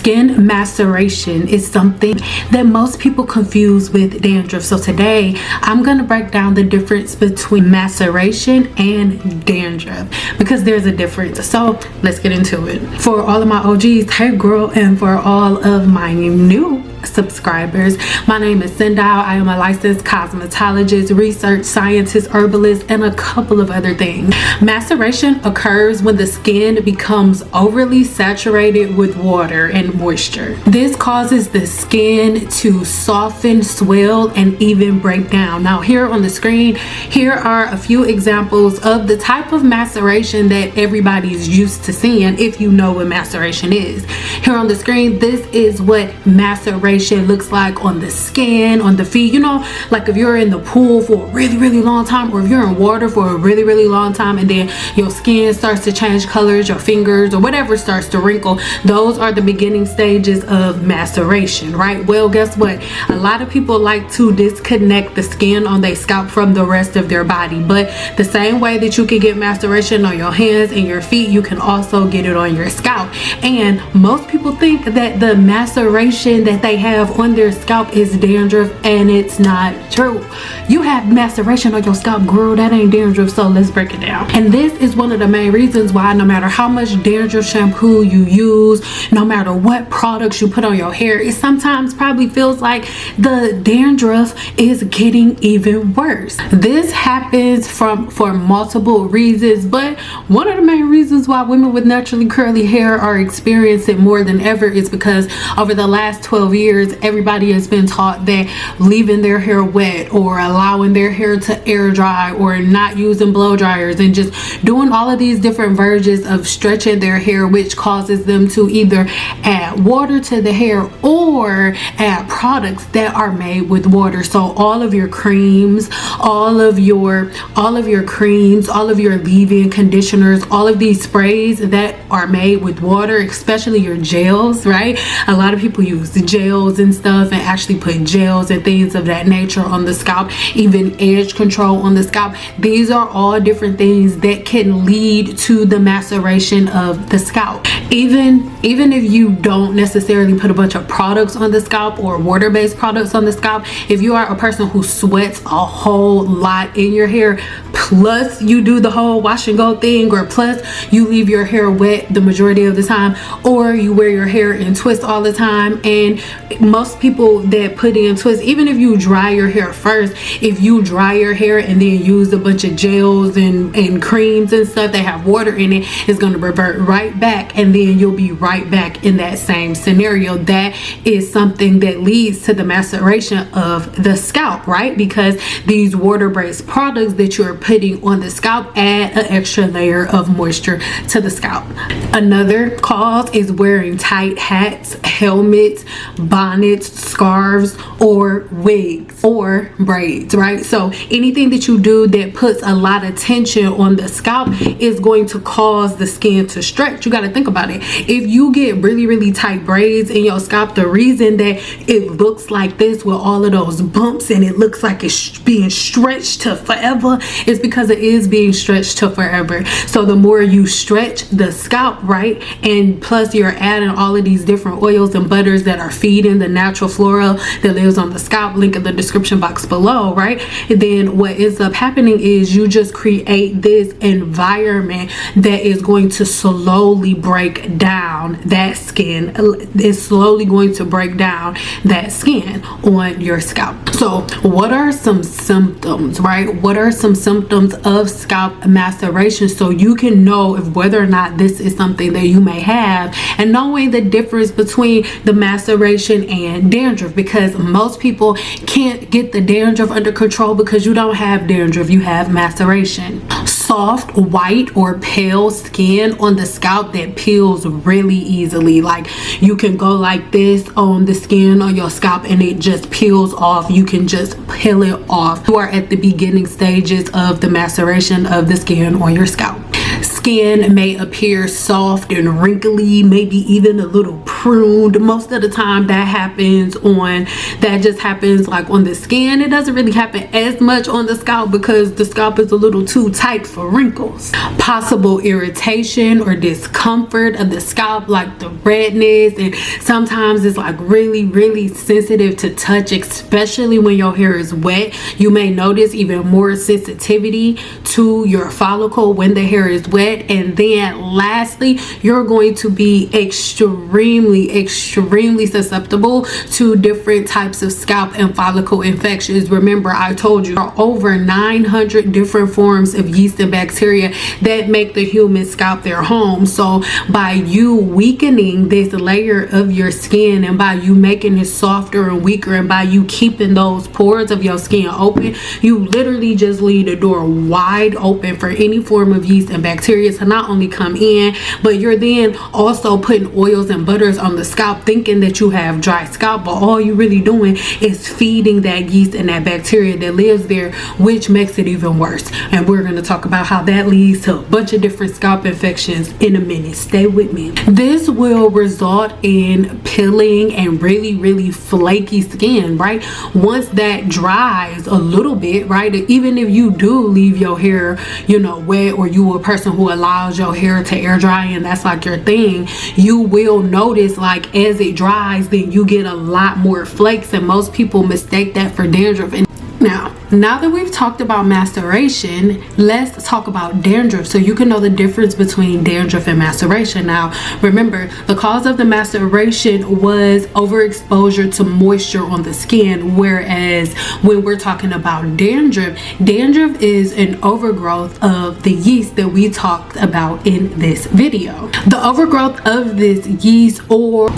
Skin maceration is something that most people confuse with dandruff. So today I'm going to break down the difference between maceration and dandruff, because there's a difference. So let's get into it. For all of my OGs, hey girl, and for all of my new subscribers, my name is Sendal. I am a licensed cosmetologist, research scientist, herbalist, and a couple of other things. Maceration occurs when the skin becomes overly saturated with water and moisture. This causes the skin to soften, swell, and even break down. Now here on the screen, here are a few examples of the type of maceration that everybody's used to seeing if you know what maceration is. Here on the screen, this is what maceration looks like on the skin, on the feet. You know, like if you're in the pool for a really long time, or if you're in water for a really long time, and then your skin starts to change colors, your fingers or whatever starts to wrinkle, those are the beginning stages of maceration, right? Well, guess what? A lot of people like to disconnect the skin on their scalp from the rest of their body, but the same way that you can get maceration on your hands and your feet, you can also get it on your scalp. And most people think that the maceration that they have on their scalp is dandruff, and it's not true. You have maceration on your scalp, girl, that ain't dandruff. So let's break it down. And this is one of the main reasons why no matter how much dandruff shampoo you use, no matter what products you put on your hair, it sometimes probably feels like the dandruff is getting even worse. This happens for multiple reasons, but one of the main reasons why women with naturally curly hair are experiencing more than ever is because over the last 12 years, everybody has been taught that leaving their hair wet, or allowing their hair to air dry, or not using blow dryers, and just doing all of these different versions of stretching their hair, which causes them to either add water to the hair or add products that are made with water. So all of your creams, all of your creams, all of your leave-in conditioners, all of these sprays that are made with water, especially your gels, right? A lot of people use the gels and stuff, and actually put gels and things of that nature on the scalp, even edge control on the scalp. These are all different things that can lead to the maceration of the scalp. Even if you don't necessarily put a bunch of products on the scalp, or water-based products on the scalp, if you are a person who sweats a whole lot in your hair, plus you do the whole wash and go thing, or plus you leave your hair wet the majority of the time, or you wear your hair in twists all the time, and most people that put in twists, even if you dry your hair first, if you dry your hair and then use a bunch of gels and creams and stuff that have water in it, it's going to revert right back, and then you'll be right back in that same scenario. That is something that leads to the maceration of the scalp, right? Because these water-based products that you're putting on the scalp add an extra layer of moisture to the scalp. Another cause is wearing tight hats, helmets, bonnets, scarves, or wigs or braids, right? So anything that you do that puts a lot of tension on the scalp is going to cause the skin to stretch. You got to think about it. If you get really tight braids in your scalp, the reason that it looks like this with all of those bumps and it looks like it's being stretched to forever is because it is being stretched to forever. So the more you stretch the scalp, right, and plus you're adding all of these different oils and butters that are feeding the natural flora that lives on the scalp, link in the description box below, right? And then what ends up happening is you just create this environment that is going to slowly break down that skin. It's slowly going to break down that skin on your scalp. So what are some symptoms, right? What are some symptoms of scalp maceration, so you can know if whether or not this is something that you may have, and knowing the difference between the maceration and dandruff, because most people can't get the dandruff under control because you don't have dandruff, you have maceration. Soft, white, or pale skin on the scalp that peels really easily. Like you can go like this on the skin on your scalp and it just peels off. You can just peel it off. You are at the beginning stages of the maceration of the skin on your scalp. skin may appear soft and wrinkly, maybe even a little pruned. Most of the time that just happens like on the skin. It doesn't really happen as much on the scalp because the scalp is a little too tight for wrinkles. Possible irritation or discomfort of the scalp, like the redness, and sometimes it's like really sensitive to touch, especially when your hair is wet. You may notice even more sensitivity to your follicle when the hair is wet. And then lastly, you're going to be extremely susceptible to different types of scalp and follicle infections. Remember, I told you there are over 900 different forms of yeast and bacteria that make the human scalp their home. So by you weakening this layer of your skin, and by you making it softer and weaker, and by you keeping those pores of your skin open, you literally just leave the door wide open for any form of yeast and bacteria to not only come in, but you're then also putting oils and butters on the scalp thinking that you have dry scalp, but all you're really doing is feeding that yeast and that bacteria that lives there, which makes it even worse. And we're going to talk about how that leads to a bunch of different scalp infections in a minute. Stay with me. This will result in peeling and really flaky skin, right? Once that dries a little bit, right, even if you do leave your hair, you know, wet, or you a person who allows your hair to air dry and that's like your thing, you will notice like as it dries, then you get a lot more flakes, and most people mistake that for dandruff. And now that we've talked about maceration, let's talk about dandruff so you can know the difference between dandruff and maceration. Now, remember, the cause of the maceration was overexposure to moisture on the skin, whereas when we're talking about dandruff is an overgrowth of the yeast that we talked about in this video. The overgrowth of this yeast or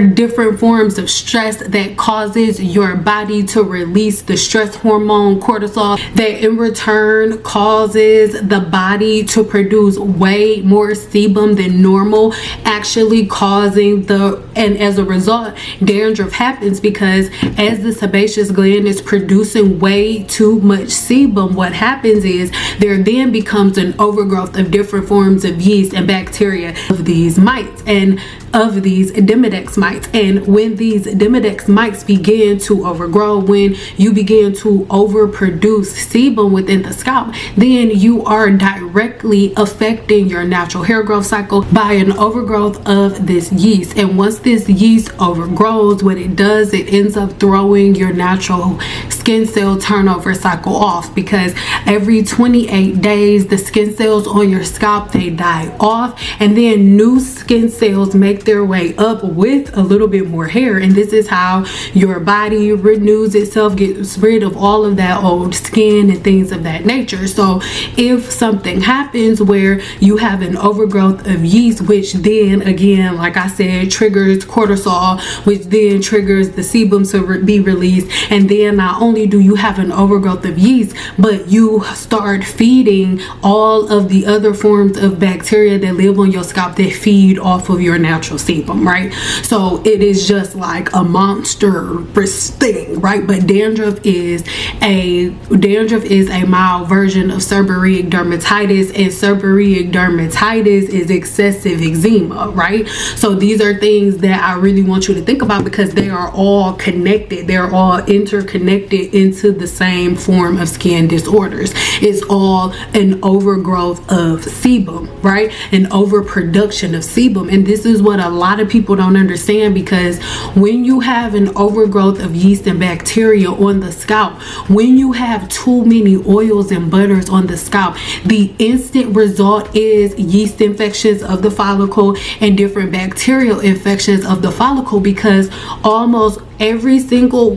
different forms of stress that causes your body to release the stress hormone cortisol, that in return causes the body to produce way more sebum than normal, actually causing and as a result, dandruff happens because as the sebaceous gland is producing way too much sebum, what happens is there then becomes an overgrowth of different forms of yeast and bacteria of these mites and of these Demodex mites. And when these Demodex mites begin to overgrow, when you begin to overproduce sebum within the scalp, then you are directly affecting your natural hair growth cycle by an overgrowth of this yeast. And once this yeast overgrows, what it does, it ends up throwing your natural skin cell turnover cycle off, because every 28 days the skin cells on your scalp, they die off, and then new skin cells make their way up with a little bit more hair. And this is how your body renews itself, gets rid of all of that old skin and things of that nature. So if something happens where you have an overgrowth of yeast, which then again, like I said, triggers cortisol, which then triggers the sebum to be released, and then not only do you have an overgrowth of yeast, but you start feeding all of the other forms of bacteria that live on your scalp that feed off of your natural sebum, right? So it is just like a monster thing, right? But dandruff is a mild version of seborrheic dermatitis, and seborrheic dermatitis is excessive eczema, right? So these are things that I really want you to think about, because they are all connected. They're all interconnected into the same form of skin disorders. It's all an overgrowth of sebum, right? An overproduction of sebum. And this is what a lot of people don't understand, because when you have an overgrowth of yeast and bacteria on the scalp, when you have too many oils and butters on the scalp, the instant result is yeast infections of the follicle and different bacterial infections of the follicle, because almost every single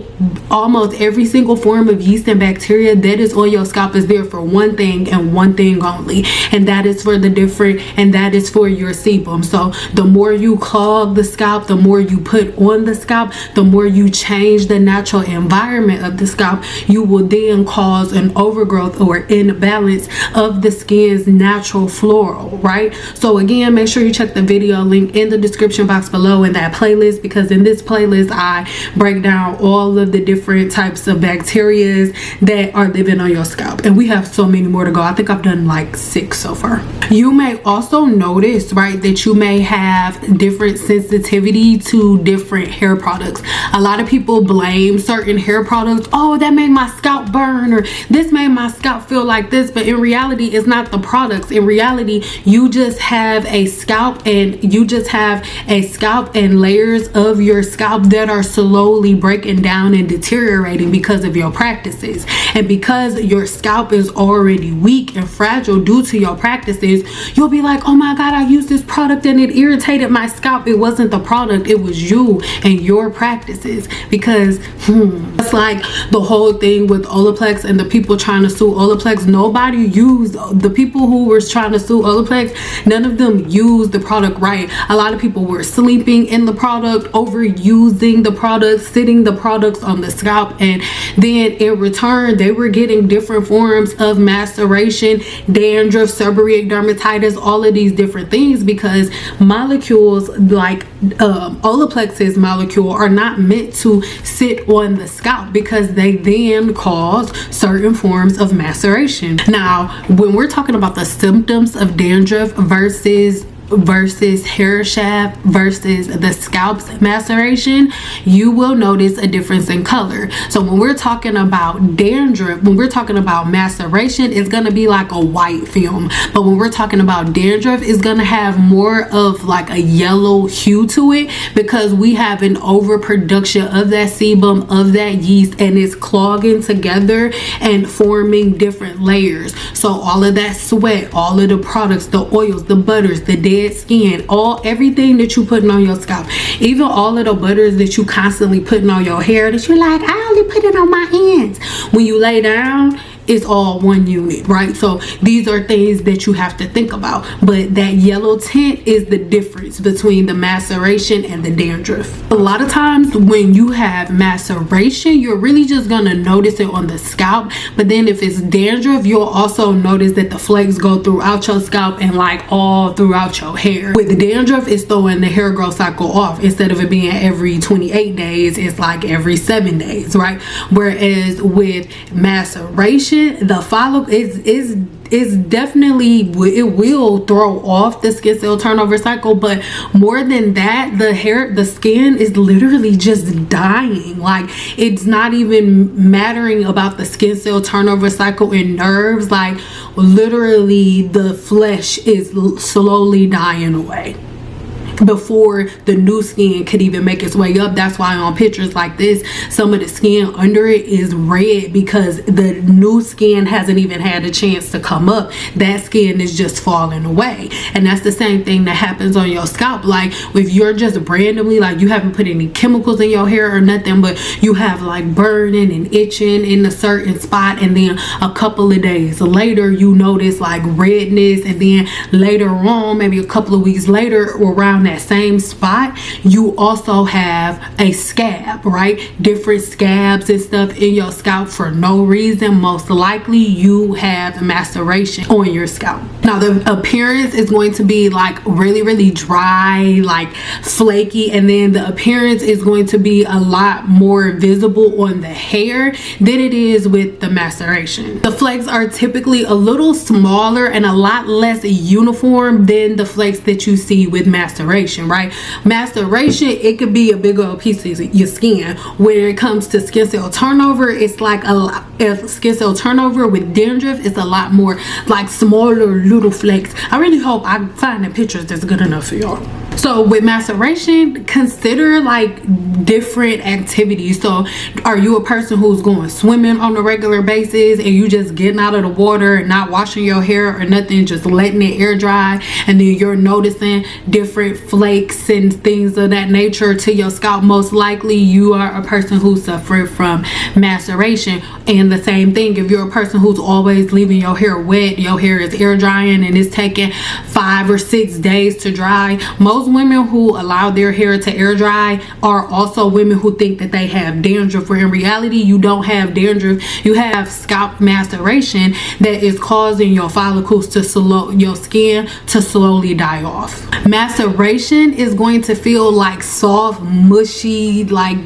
form of yeast and bacteria that is on your scalp is there for one thing and one thing only, and that is for your sebum. So the more you clog the scalp, the more you put on the scalp, the more you change the natural environment of the scalp, you will then cause an overgrowth or imbalance of the skin's natural floral, right? So again, make sure you check the video link in the description box below in that playlist, because in this playlist I break down all of the different types of bacteria that are living on your scalp, and we have so many more to go. I think I've done like 6 so far. You may also notice, right, that you may have different sensitivity to different hair products. A lot of people blame certain hair products. Oh, that made my scalp burn, or this made my scalp feel like this. But in reality, it's not the products. In reality, you just have a scalp, and layers of your scalp that are slowly breaking down and deteriorating because of your practices. And because your scalp is already weak and fragile due to your practices, you'll be like, oh my god, I used this product and it irritated my scalp. It wasn't the product, it was you and your practices. Because it's like the whole thing with Olaplex and the people trying to sue Olaplex. Nobody used, the people who were trying to sue Olaplex, none of them used the product right. A lot of people were sleeping in the product, overusing the product, sitting the products on the scalp, and then in return they were getting different forms of maceration, dandruff, seborrheic dermatitis, all of these different things, because molecules like Olaplex's molecule are not meant to sit on the scalp, because they then cause certain forms of maceration. Now, when we're talking about the symptoms of dandruff versus hair shaft versus the scalp's maceration, you will notice a difference in color. So when we're talking about dandruff, when we're talking about maceration, it's going to be like a white film. But when we're talking about dandruff, it's going to have more of like a yellow hue to it, because we have an overproduction of that sebum, of that yeast, and it's clogging together and forming different layers. So all of that sweat, all of the products, the oils, the butters, the dead skin, everything that you putting on your scalp, even all of the butters that you constantly putting on your hair that you're like, I only put it on my hands. When you lay down, it's all one unit, right? So these are things that you have to think about. But that yellow tint is the difference between the maceration and the dandruff. A lot of times when you have maceration, you're really just gonna notice it on the scalp. But then if it's dandruff, you'll also notice that the flakes go throughout your scalp and like all throughout your hair. With the dandruff, it's throwing the hair growth cycle off. Instead of it being every 28 days, it's like every 7 days, right? Whereas with maceration, the follow is definitely, it will throw off the skin cell turnover cycle, but more than that, the skin is literally just dying. Like, it's not even mattering about the skin cell turnover cycle and nerves. Like, literally the flesh is slowly dying away before the new skin could even make its way up. That's why on pictures like this, some of the skin under it is red, because the new skin hasn't even had a chance to come up. That skin is just falling away. And that's the same thing that happens on your scalp. Like, if you're just randomly, like, you haven't put any chemicals in your hair or nothing, but you have like burning and itching in a certain spot, and then a couple of days later you notice like redness, and then later on, maybe a couple of weeks later, around that same spot, you also have a scab, right? Different scabs and stuff in your scalp for no reason. Most likely you have maceration on your scalp. Now, the appearance is going to be like really dry, like flaky, and then the appearance is going to be a lot more visible on the hair than it is with the maceration. The flakes are typically a little smaller and a lot less uniform than the flakes that you see with maceration, right? Maceration, it could be a big old piece of your skin. When it comes to skin cell turnover, it's like skin cell turnover with dandruff, it's a lot more like smaller little flakes. I really hope I find the pictures that's good enough for y'all. So with maceration, consider like different activities. So are you a person who's going swimming on a regular basis, and you just getting out of the water and not washing your hair or nothing, just letting it air dry, and then you're noticing different flakes and things of that nature to your scalp? Most likely you are a person who suffered from maceration. And the same thing, if you're a person who's always leaving your hair wet, your hair is air drying and it's taking 5 or 6 days to dry. Most women who allow their hair to air dry are also also women who think that they have dandruff, where in reality you don't have dandruff. You have scalp maceration that is causing your follicles to your skin to slowly die off. Maceration is going to feel like soft, mushy, like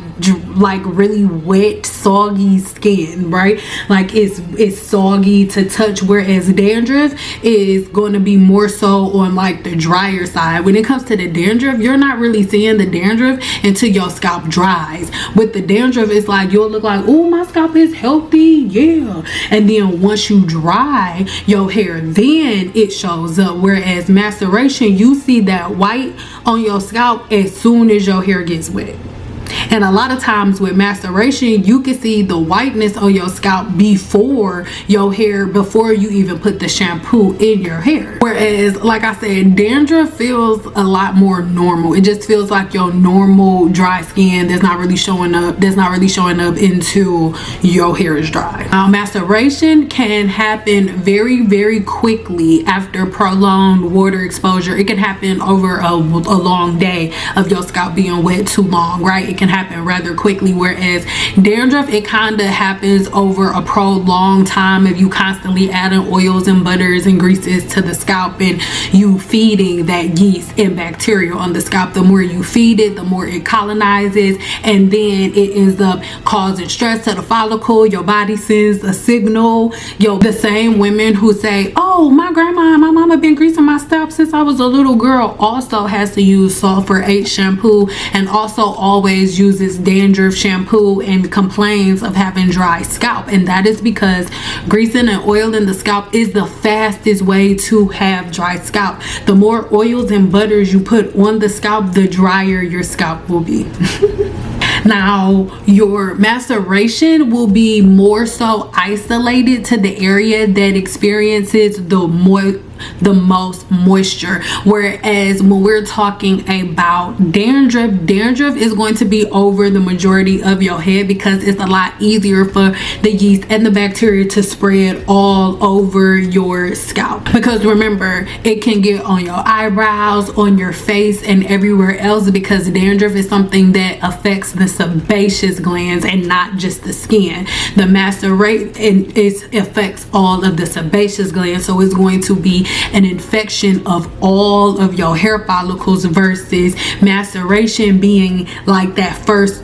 really wet, soggy skin, right? Like it's soggy to touch, whereas dandruff is going to be more so on like the drier side. When it comes to the dandruff, you're not really seeing the dandruff until your scalp dries. With the dandruff, it's like you'll look like, oh, my scalp is healthy, yeah, and then once you dry your hair, then it shows up. Whereas maceration, you see that white on your scalp as soon as your hair gets wet. And a lot of times with maceration, you can see the whiteness on your scalp before your hair, before you even put the shampoo in your hair. Whereas, like I said, dandruff feels a lot more normal. It just feels like your normal dry skin that's not really showing up until your hair is dry. Now, maceration can happen very, very quickly after prolonged water exposure. It can happen over a long day of your scalp being wet too long, right? It can happen rather quickly, whereas dandruff, it kind of happens over a prolonged time if you constantly adding oils and butters and greases to the scalp and you feeding that yeast and bacteria on the scalp. The more you feed it, the more it colonizes, and then it ends up causing stress to the follicle. Your body sends a signal. The same women who say, oh, my grandma and my mama been greasing my scalp since I was a little girl, also has to use sulfur 8 shampoo, and also always uses dandruff shampoo and complains of having dry scalp. And that is because greasing and oiling the scalp is the fastest way to have dry scalp. The more oils and butters you put on the scalp, the drier your scalp will be. Now, your maceration will be more so isolated to the area that experiences the most moisture, whereas when we're talking about dandruff is going to be over the majority of your head because it's a lot easier for the yeast and the bacteria to spread all over your scalp. Because remember, it can get on your eyebrows, on your face, and everywhere else, because dandruff is something that affects the sebaceous glands and not just the skin. The macerate, it affects all of the sebaceous glands, so it's going to be an infection of all of your hair follicles, versus maceration being like that first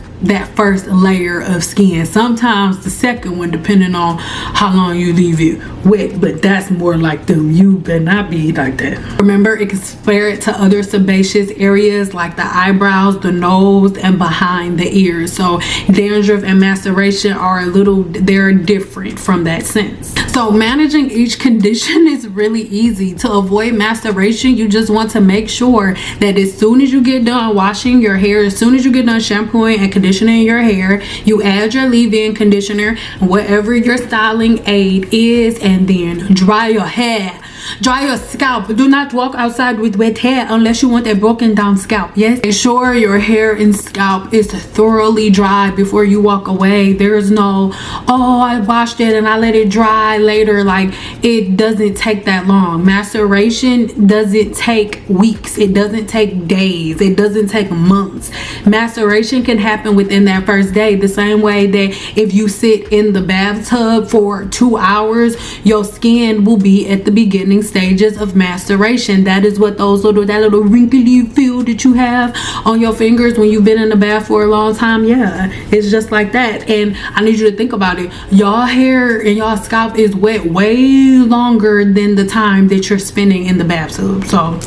layer of skin, sometimes the second one, depending on how long you leave it wet, but that's more like them. You better not be like that. Remember, it can spread to other sebaceous areas like the eyebrows, the nose, and behind the ears. So dandruff and maceration are they're different from that sense. So managing each condition is really easy. To avoid maceration, you just want to make sure that as soon as you get done washing your hair, as soon as you get done shampooing and conditioning your hair, you add your leave-in conditioner, whatever your styling aid is, and then dry your hair. Dry your scalp. Do not walk outside with wet hair unless you want a broken down scalp. Yes, make sure your hair and scalp is thoroughly dry before you walk away. There's no, oh, I washed it and I let it dry later. Like, it doesn't take that long. Maceration doesn't take weeks. It doesn't take days. It doesn't take months. Maceration can happen within that first day, the same way that if you sit in the bathtub for 2 hours, your skin will be at the beginning stages of maceration. That is what that little wrinkly feel that you have on your fingers when you've been in the bath for a long time. Yeah, it's just like that. And I need you to think about it. Y'all hair and y'all scalp is wet way longer than the time that you're spending in the bathtub. So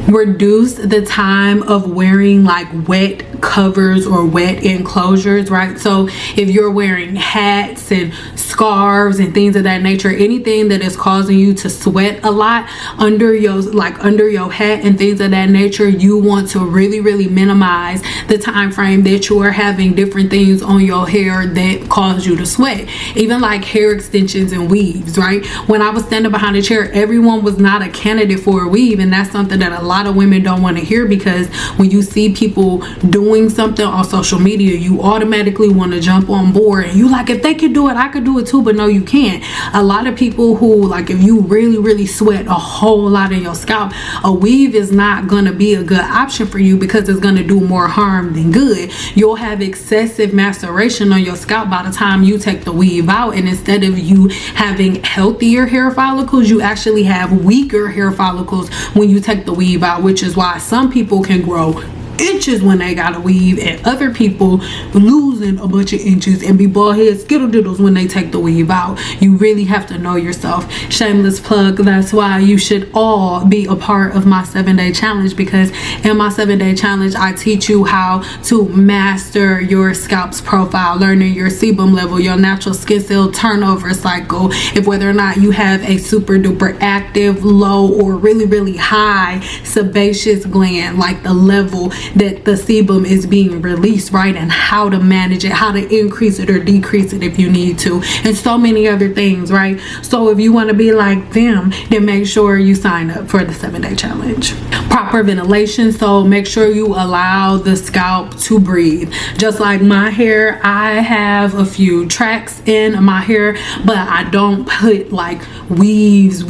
reduce the time of wearing like wet covers or wet enclosures, right? So if you're wearing hats and scarves and things of that nature, anything that is causing you to sweat a lot under your hat and things of that nature, you want to really minimize the time frame that you are having different things on your hair that cause you to sweat. Even like hair extensions and weaves, right? When I was standing behind the chair, everyone was not a candidate for a weave, and that's something that a lot lot of women don't want to hear, because when you see people doing something on social media, you automatically want to jump on board, and you like, if they could do it, I could do it too. But no, you can't. A lot of people who, like, if you really sweat a whole lot in your scalp, a weave is not going to be a good option for you, because it's going to do more harm than good. You'll have excessive maceration on your scalp by the time you take the weave out, and instead of you having healthier hair follicles, you actually have weaker hair follicles when you take the weave out, which is why some people can grow inches when they got a weave, and other people losing a bunch of inches and be bald head skiddle-diddles when they take the weave out. You really have to know yourself. Shameless plug, that's why you should all be a part of my 7-day challenge, because in my 7-day challenge I teach you how to master your scalp's profile, learning your sebum level, your natural skin cell turnover cycle, if whether or not you have a super duper active, low, or really high sebaceous gland, like the level that the sebum is being released, right, and how to manage it, how to increase it or decrease it if you need to, and so many other things, right? So if you want to be like them, then make sure you sign up for the 7-day challenge. Proper ventilation, so make sure you allow the scalp to breathe. Just like my hair, I have a few tracks in my hair, but I don't put like weaves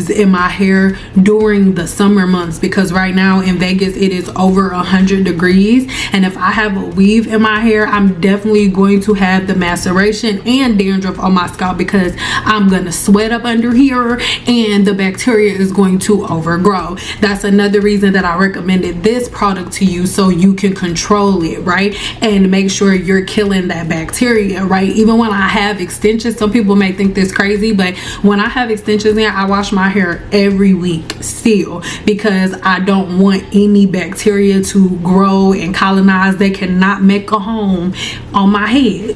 in my hair during the summer months, because right now in Vegas it is over 100 degrees, and if I have a weave in my hair, I'm definitely going to have the maceration and dandruff on my scalp, because I'm gonna sweat up under here and the bacteria is going to overgrow. That's another reason that I recommended this product to you, so you can control it, right, and make sure you're killing that bacteria, right? Even when I have extensions, some people may think this crazy, but when I have extensions in, I wash my hair every week still, because I don't want any bacteria to grow and colonize. They cannot make a home on my head.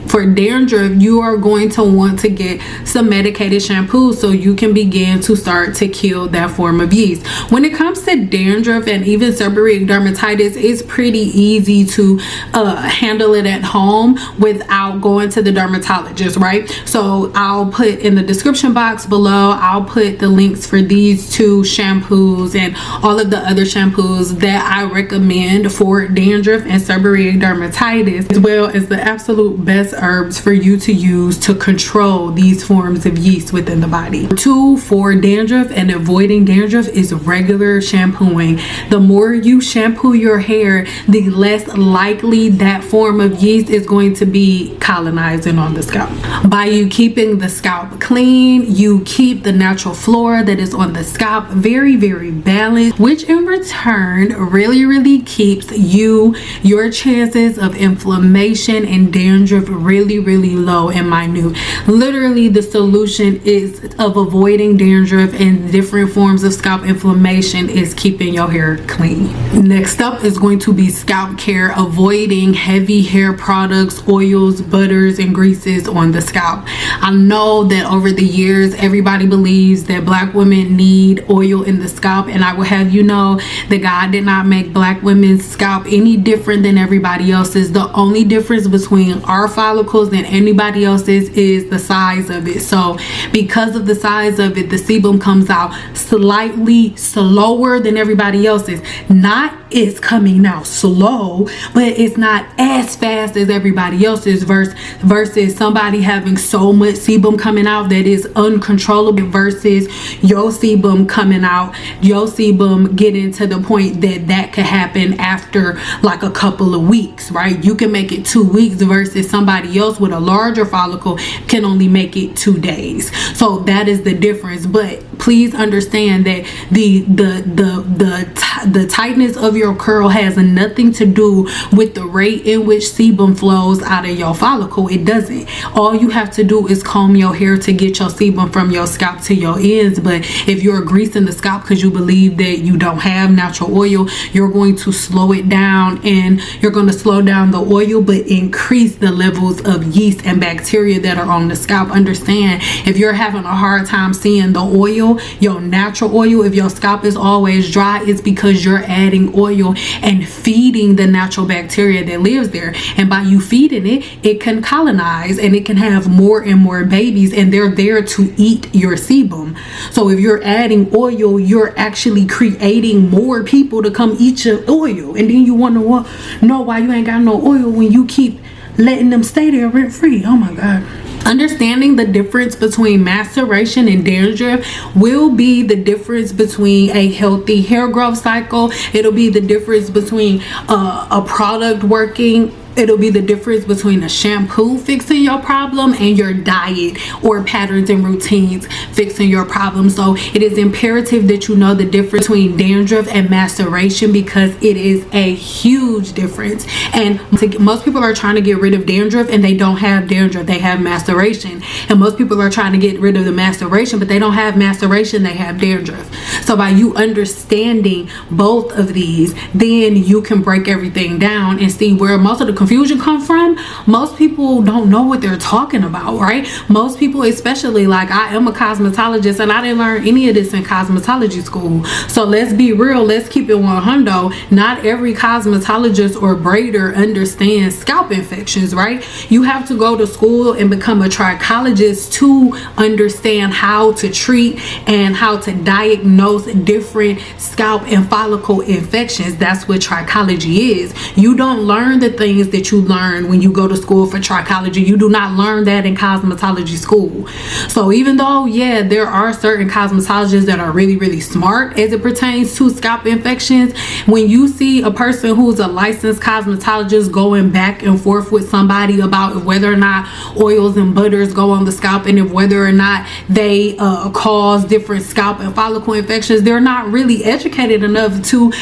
For dandruff, you are going to want to get some medicated shampoos so you can begin to start to kill that form of yeast. When it comes to dandruff and even seborrheic dermatitis, it's pretty easy to handle it at home without going to the dermatologist, right? So I'll put in the description box below, I'll put the links for these 2 shampoos and all of the other shampoos that I recommend for dandruff and seborrheic dermatitis, as well as the absolute best herbs for you to use to control these forms of yeast within the body. 2 for dandruff and avoiding dandruff is regular shampooing. The more you shampoo your hair, the less likely that form of yeast is going to be colonizing on the scalp. By you keeping the scalp clean, you keep the natural flora that is on the scalp very balanced, which in return really keeps your chances of inflammation and dandruff really low and minute. Literally, the solution is of avoiding dandruff and different forms of scalp inflammation is keeping your hair clean. Next up is going to be scalp care, avoiding heavy hair products, oils, butters, and greases on the scalp. I know that over the years everybody believes that black women need oil in the scalp, and I will have you know that God did not make black women's scalp any different than everybody else's. The only difference between our follicles than anybody else's is the size of it. So because of the size of it, the sebum comes out slightly slower than everybody else's. Not it's coming out slow, but it's not as fast as everybody else's, versus somebody having so much sebum coming out that is uncontrollable, versus your sebum coming out, your sebum getting to the point that could happen after like a couple of weeks, right? You can make it 2 weeks versus somebody else with a larger follicle can only make it 2 days. So that is the difference. But please understand that the tightness of your curl has nothing to do with the rate in which sebum flows out of your follicle. It doesn't. All you have to do is comb your hair to get your sebum from your scalp to your ends. But if you're greasing the scalp because you believe that you don't have natural oil, you're going to slow it down, and you're going to slow down the oil but increase the levels of yeast and bacteria that are on the scalp. Understand, if you're having a hard time seeing the oil oil, your natural oil. If your scalp is always dry, it's because you're adding oil and feeding the natural bacteria that lives there. And by you feeding it, it can colonize and it can have more and more babies, and they're there to eat your sebum. So if you're adding oil, you're actually creating more people to come eat your oil. And then you want to know why you ain't got no oil when you keep letting them stay there rent free. Oh my God. Understanding the difference between maceration and dandruff will be the difference between a healthy hair growth cycle. It'll be the difference between a product working. It'll be the difference between a shampoo fixing your problem and your diet or patterns and routines fixing your problem. So it is imperative that you know the difference between dandruff and maceration, because it is a huge difference. And most people are trying to get rid of dandruff and they don't have dandruff, they have maceration. And most people are trying to get rid of the maceration, but they don't have maceration, they have dandruff. So by you understanding both of these, then you can break everything down and see where most of the confusion come from. Most people don't know what they're talking about, right? Most people, especially, like, I am a cosmetologist and I didn't learn any of this in cosmetology school. So let's be real, let's keep it 100. Not every cosmetologist or braider understands scalp infections, right? You have to go to school and become a trichologist to understand how to treat and how to diagnose different scalp and follicle infections. That's what trichology is. You don't learn the things that you learn when you go to school for trichology. You do not learn that in cosmetology school. So even though, yeah, there are certain cosmetologists that are really, really smart as it pertains to scalp infections, when you see a person who's a licensed cosmetologist going back and forth with somebody about whether or not oils and butters go on the scalp and if whether or not they cause different scalp and follicle infections, they're not really educated enough to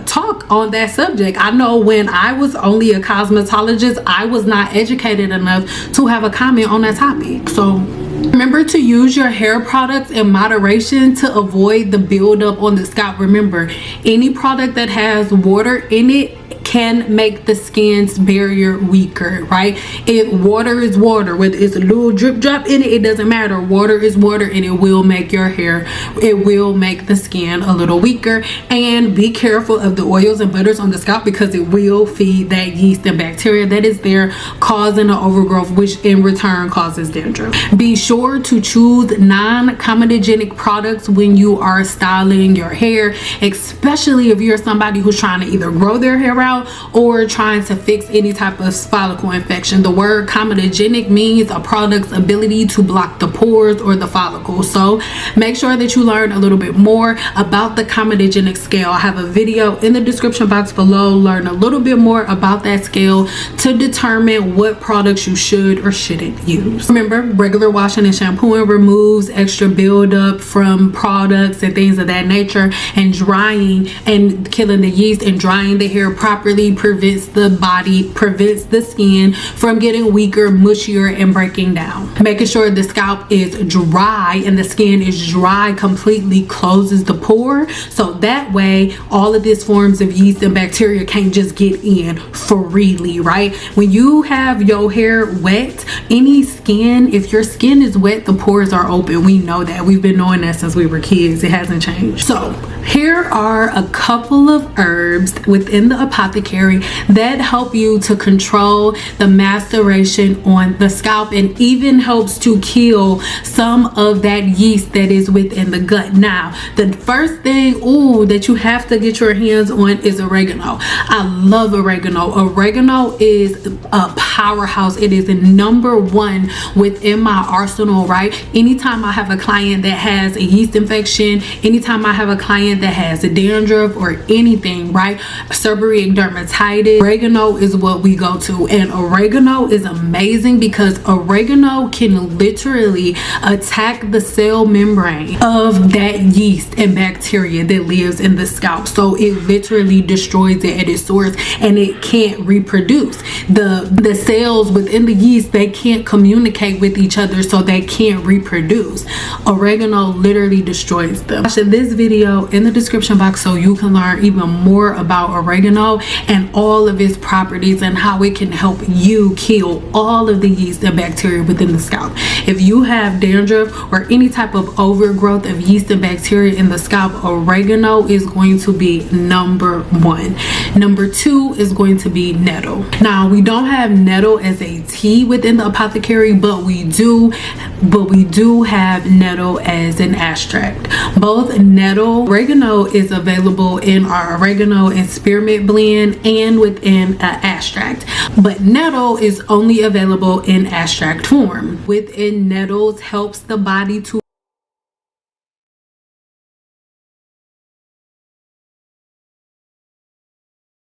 talk on that subject. I know when I was only a cosmetologist, I was not educated enough to have a comment on that topic. So remember to use your hair products in moderation to avoid the buildup on the scalp. Remember, any product that has water in it can make the skin's barrier weaker, right? If water is water, whether it's a little drip drop in it, it doesn't matter. Water is water and it will make your hair, it will make the skin a little weaker. And be careful of the oils and butters on the scalp, because it will feed that yeast and bacteria that is there causing an overgrowth, which in return causes dandruff. Be sure to choose non-comedogenic products when you are styling your hair, especially if you're somebody who's trying to either grow their hair out or trying to fix any type of follicle infection. The word comedogenic means a product's ability to block the pores or the follicle. So make sure that you learn a little bit more about the comedogenic scale. I have a video in the description box below. Learn a little bit more about that scale to determine what products you should or shouldn't use. Remember, regular washing and shampooing removes extra buildup from products and things of that nature, and drying and killing the yeast and drying the hair properly prevents the skin from getting weaker, mushier, and breaking down. Making sure the scalp is dry and the skin is dry completely closes the pore, so that way all of these forms of yeast and bacteria can't just get in freely, right? When you have your hair wet, any skin, if your skin is wet, the pores are open. We know that. We've been knowing that since we were kids. It hasn't changed. So here are a couple of herbs within the apothecary that help you to control the maceration on the scalp, and even helps to kill some of that yeast that is within the gut. Now, the first thing that you have to get your hands on is oregano. I love oregano. Oregano is a powerhouse. It is number one within my arsenal, right? Anytime I have a client that has a yeast infection, anytime I have a client that has a dandruff or anything, right? Seborrheic dermatitis, oregano is what we go to. And oregano is amazing because oregano can literally attack the cell membrane of that yeast and bacteria that lives in the scalp. So it literally destroys it at its source and it can't reproduce. The cells within the yeast, they can't communicate with each other, so they can't reproduce. Oregano literally destroys them. Watch this video in the description box so you can learn even more about oregano and all of its properties and how it can help you kill all of the yeast and bacteria within the scalp. If you have dandruff or any type of overgrowth of yeast and bacteria in the scalp, oregano is going to be number one. Number two is going to be nettle. Now, we don't have nettle as a tea within the apothecary, but we do have nettle as an extract. Both nettle, oregano is available in our oregano and spearmint blend and within an extract, but nettle is only available in extract form. Within nettles helps the body to